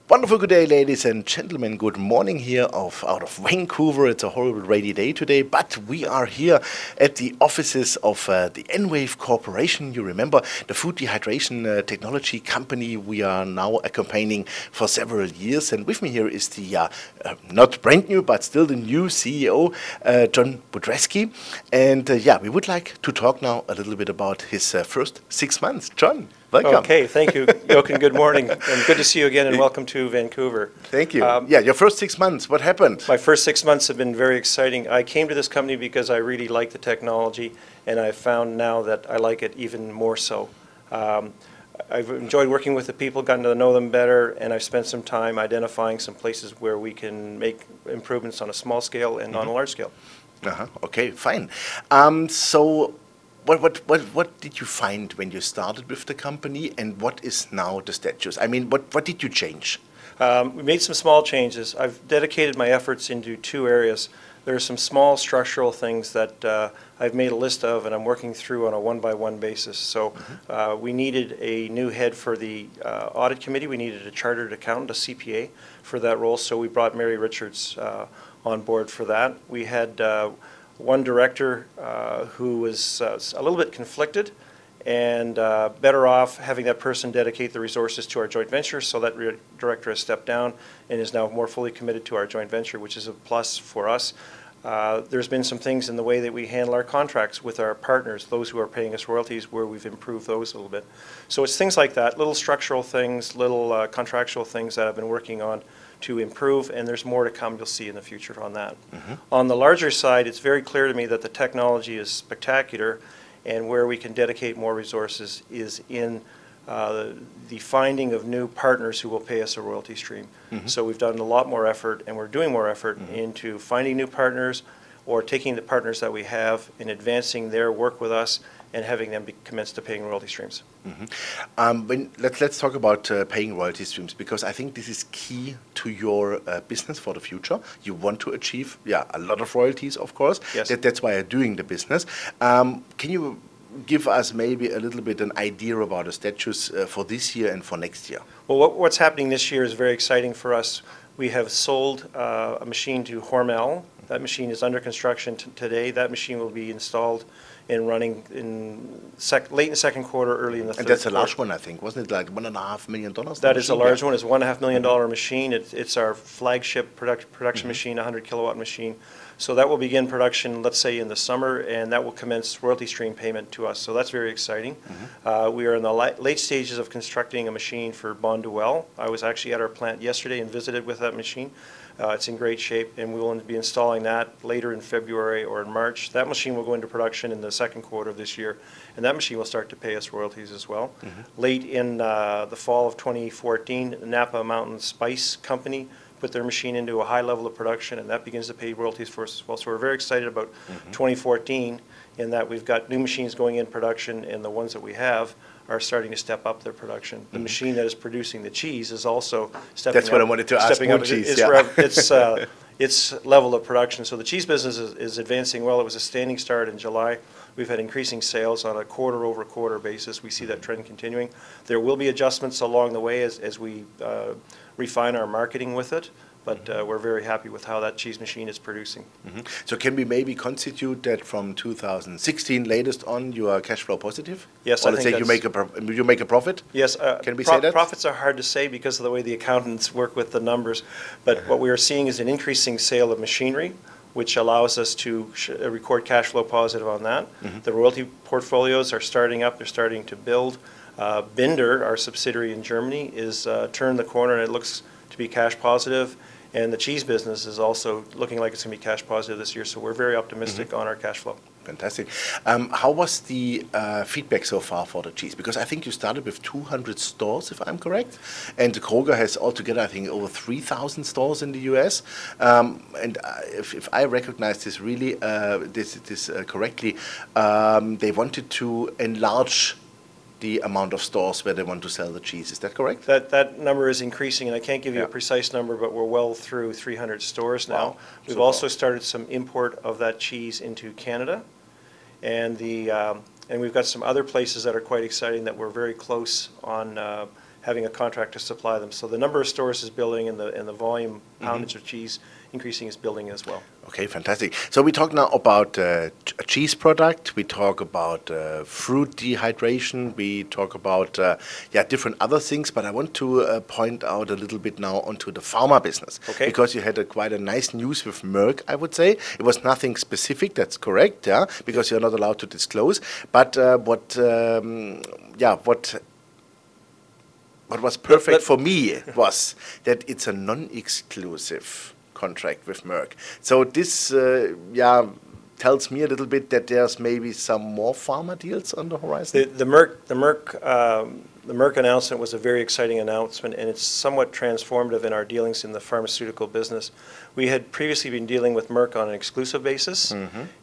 Wonderful good day, ladies and gentlemen. Good morning here out of Vancouver. It's a horrible rainy day today, but we are here at the offices of the EnWave Corporation. You remember the food dehydration technology company we are now accompanying for several years. And with me here is the not brand new, but still the new CEO, John Budreski. And we would like to talk now a little bit about his first 6 months. John, welcome. Okay, thank you, Jochen. Good morning, and good to see you again, and welcome to Vancouver. Thank you. Your first 6 months, what happened? My first 6 months have been very exciting. I came to this company because I really like the technology, and I found now that I like it even more so. I've enjoyed working with the people, gotten to know them better, and I've spent some time identifying some places where we can make improvements on a small scale and on a large scale. Okay, fine. So what did you find when you started with the company, and what is now the status? I mean, what did you change? We made some small changes. I've dedicated my efforts into two areas. There are some small structural things that I've made a list of, and I'm working through on a one-by-one basis. So we needed a new head for the audit committee. We needed a chartered accountant, a CPA, for that role. So we brought Mary Richards on board for that. We had one director who was a little bit conflicted, and better off having that person dedicate the resources to our joint venture. So that director has stepped down and is now more fully committed to our joint venture, which is a plus for us. There's been some things in the way that we handle our contracts with our partners, those who are paying us royalties, where we've improved those a little bit. So it's things like that, little structural things, little contractual things that I've been working on to improve, and there's more to come you'll see in the future on that. On the larger side, it's very clear to me that the technology is spectacular, and where we can dedicate more resources is in the finding of new partners who will pay us a royalty stream. So we've done a lot more effort, and we're doing more effort into finding new partners, or taking the partners that we have and advancing their work with us and having them commence to paying royalty streams. Let's talk about paying royalty streams, because I think this is key to your business for the future. You want to achieve, a lot of royalties, of course. Yes. That's why you're doing the business. Can you give us maybe a little bit an idea about the status for this year and for next year? Well, what's happening this year is very exciting for us. We have sold a machine to Hormel. That machine is under construction today. That machine will be installed and running in late in the second quarter, early in the third quarter. And that's a large one, I think. Wasn't it like $1.5 million? That is a large one. It's a $1.5 million machine. It's our flagship production machine, 100 kilowatt machine. So that will begin production, let's say, in the summer, and that will commence royalty stream payment to us. So that's very exciting. We are in the late stages of constructing a machine for Bonduelle. I was actually at our plant yesterday and visited with that machine. It's in great shape, and we will be installing that later in February or in March. That machine will go into production in the second quarter of this year, and that machine will start to pay us royalties as well. Late in the fall of 2014, Napa Mountain Spice Company put their machine into a high level of production, and that begins to pay royalties for us as well. So we're very excited about 2014 in that we've got new machines going in production, and the ones that we have are starting to step up their production. The machine that is producing the cheese is also stepping up. That's what I wanted to ask, more cheese. Its level of production. So the cheese business is advancing well. It was a standing start in July. We've had increasing sales on a quarter-over-quarter basis. We see that trend continuing. There will be adjustments along the way as we refine our marketing with it, but we're very happy with how that cheese machine is producing. So can we maybe constitute that from 2016 latest on you are cash flow positive? Yes, or I let's think say you make a profit? Yes. Can we say that? Profits are hard to say because of the way the accountants work with the numbers, but what we are seeing is an increasing sale of machinery, which allows us to record cash flow positive on that. The royalty portfolios are starting up. They're starting to build. Binder, our subsidiary in Germany, is turned the corner, and it looks to be cash positive. And the cheese business is also looking like it's going to be cash positive this year. So we're very optimistic on our cash flow. Fantastic. How was the feedback so far for the cheese? Because I think you started with 200 stores, if I'm correct. And Kroger has altogether, I think, over 3,000 stores in the US. And if I recognize this really correctly, they wanted to enlarge the amount of stores where they want to sell the cheese. Is that correct? That number is increasing, and I can't give you a precise number, but we're well through 300 stores now. Wow. We've also started some import of that cheese into Canada, and we've got some other places that are quite exciting that we're very close on having a contract to supply them. So the number of stores is building, and the volume poundage of cheese increasing is building as well. Okay, fantastic. So we talk now about a cheese product. We talk about fruit dehydration. We talk about different other things. But I want to point out a little bit now onto the pharma business, because you had quite a nice news with Merck. I would say it was nothing specific. That's correct, yeah, because you're not allowed to disclose. But what was perfect for me was that it's a non-exclusive contract with Merck. So this, tells me a little bit that there's maybe some more pharma deals on the horizon. The Merck announcement was a very exciting announcement, and it's somewhat transformative in our dealings in the pharmaceutical business. We had previously been dealing with Merck on an exclusive basis,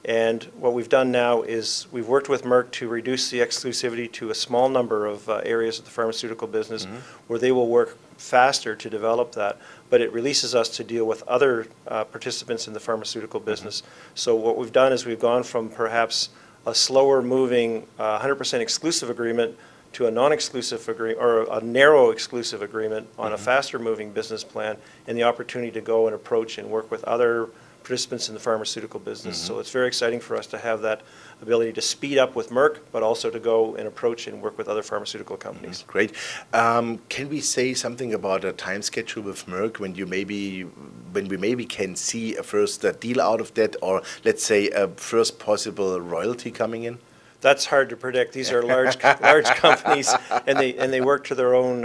and what we've done now is we've worked with Merck to reduce the exclusivity to a small number of areas of the pharmaceutical business where they will work faster to develop that, but it releases us to deal with other participants in the pharmaceutical business. So what we've done is we've gone from perhaps a slower moving 100% exclusive agreement to a non-exclusive agreement, or a narrow exclusive agreement on a faster moving business plan, and the opportunity to go and approach and work with other participants in the pharmaceutical business. So it's very exciting for us to have that ability to speed up with Merck, but also to go and approach and work with other pharmaceutical companies. Great. Can we say something about a time schedule with Merck when we maybe can see a first deal out of that, or let's say a first possible royalty coming in? That's hard to predict. These are large companies, and they work to their own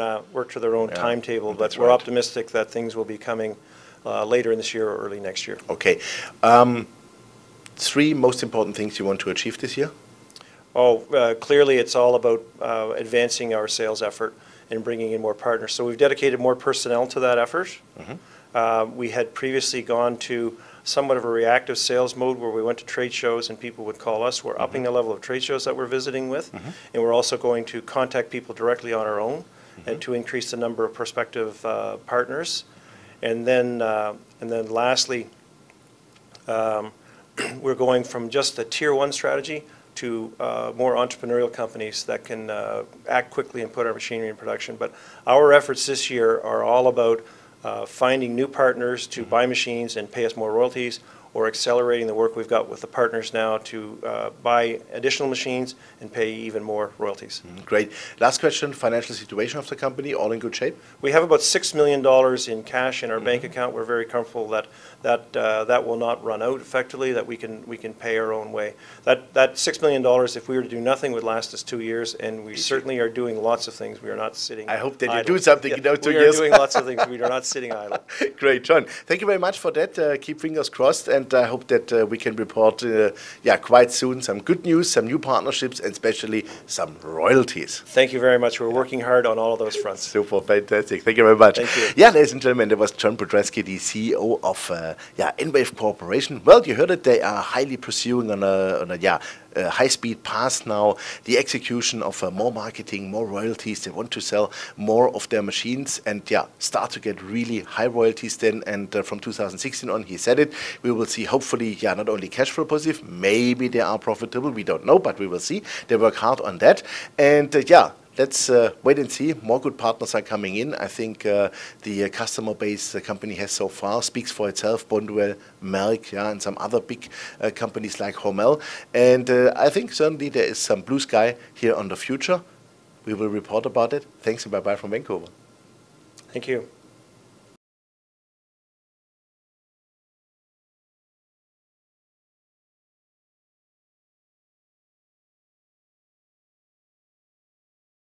timetable. But we're optimistic that things will be coming later in this year or early next year. Okay. 3 most important things you want to achieve this year? Clearly it's all about advancing our sales effort and bringing in more partners. So we've dedicated more personnel to that effort. We had previously gone to somewhat of a reactive sales mode where we went to trade shows and people would call us. We're upping the level of trade shows that we're visiting with, and we're also going to contact people directly on our own and to increase the number of prospective partners. And then lastly, we're going from just a tier 1 strategy to more entrepreneurial companies that can act quickly and put our machinery in production. But our efforts this year are all about finding new partners to buy machines and pay us more royalties, or accelerating the work we've got with the partners now to buy additional machines and pay even more royalties. Great. Last question, financial situation of the company, all in good shape? We have about $6 million in cash in our bank account. We're very comfortable that will not run out effectively, that we can pay our own way. That $6 million, if we were to do nothing, would last us 2 years, and we certainly are doing lots of things. We are not sitting I hope that idle. you do something in those 2 years. We are doing lots of things. We are not sitting idle. Great, John. Thank you very much for that. Keep fingers crossed, and I hope that we can report quite soon some good news, some new partnerships, and especially some royalties. Thank you very much. We're working hard on all of those fronts. Super, fantastic. Thank you very much. Thank you. Yeah, ladies and gentlemen, that was John Budreski, the CEO of EnWave Corporation. Well, you heard it. They are highly pursuing on a high-speed path now, the execution of more marketing, more royalties. They want to sell more of their machines and start to get really high royalties then. And from 2016 on, he said it, we will see hopefully not only cash flow positive, maybe they are profitable, we don't know, but we will see. They work hard on that. And let's wait and see. More good partners are coming in. I think the customer base the company has so far speaks for itself. Bonduelle, Merck, and some other big companies like Hormel. And I think certainly there is some blue sky here on the future. We will report about it. Thanks and bye-bye from Vancouver. Thank you.